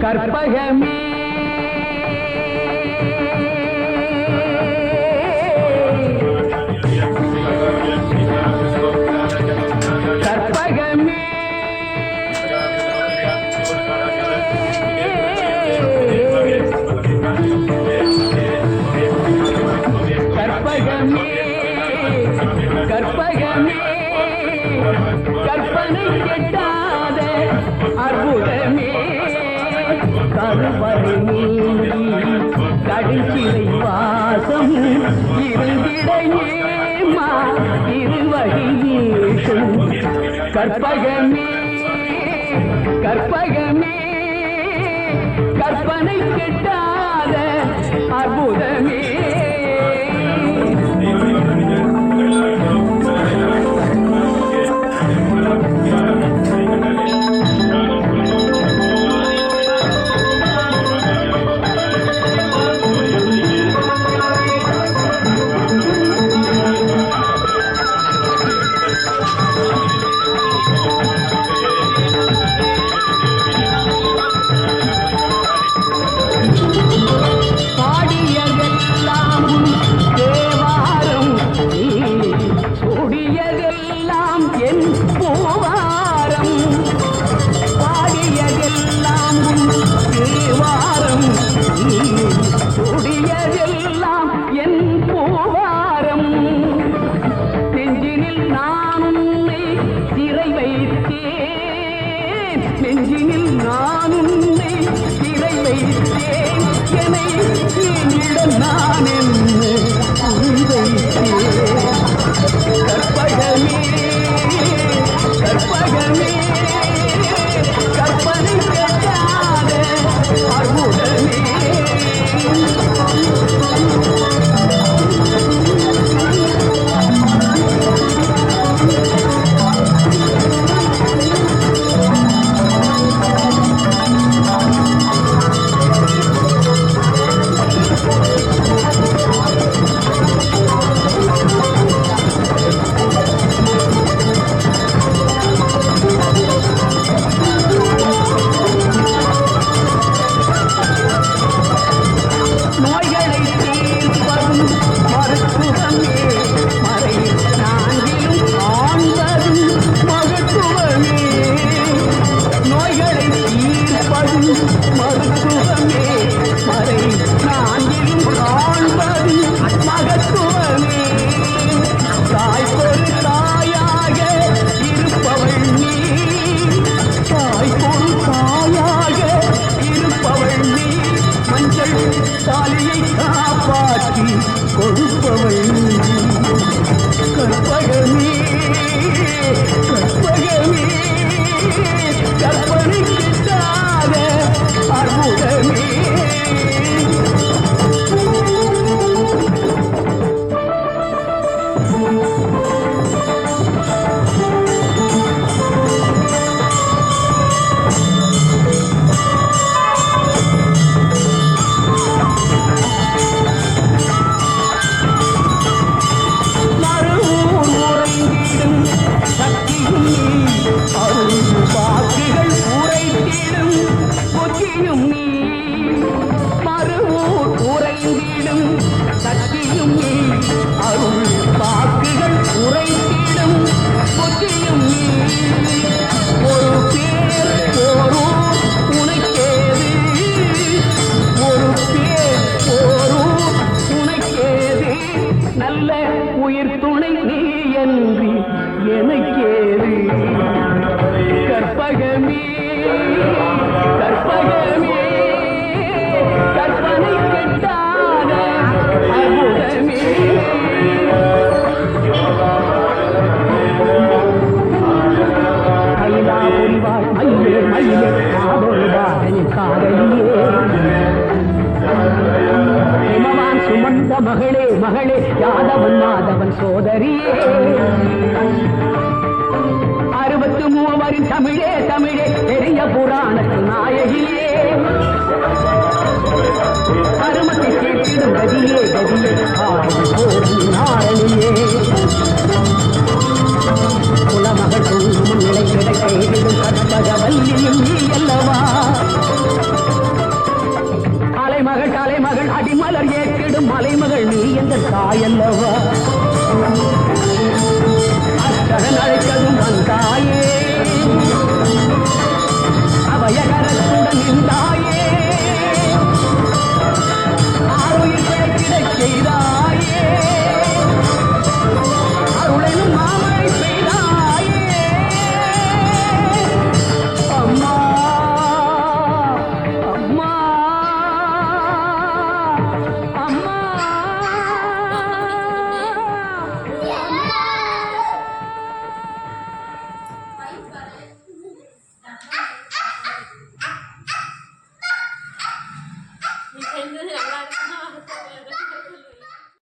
கற்பகமே கற்பகமே கற்பகமே கற்பகமே கற்பனை கெட்டாத அற்புதமே கருவறை நீங்கி கடுஞ்சிலை வாசம் இருந்திடையேமா இருவகை வீசும் கற்பகமே கற்பகமே கற்பனை கெட்டாத அற்புதமே நெஞ்சினில் நான் உன்னை சிறை வைத்தேன் என்னை என்னிடம் நான் என்ன வைத்தேன் கற்பகமே கற்பகமே கற்பனை கேட்டாத அற்புதமே தாலியை காப்பாற்றி கொடுப்பவள் கற்பகமே கற்பகமே கற்பனை கிட்டாத அற்புதமே உயிர் துணை நீ என்று எனக்கேது கற்பகமே கற்பகமே கற்பனை கெட்டாத அற்புதமே கைலா புரிவாய் மயிலே மயிலே காதொழுவாய் காதலியே சுமந்த மகளே மகளே யாதவன் மாதவன் சோதரியே 63 தமிழே தமிழே பெரிய புராணத்து நாயகியே கருமத்தை கேட்டிடும் கதியே கதியே நாரணியே குலமகள்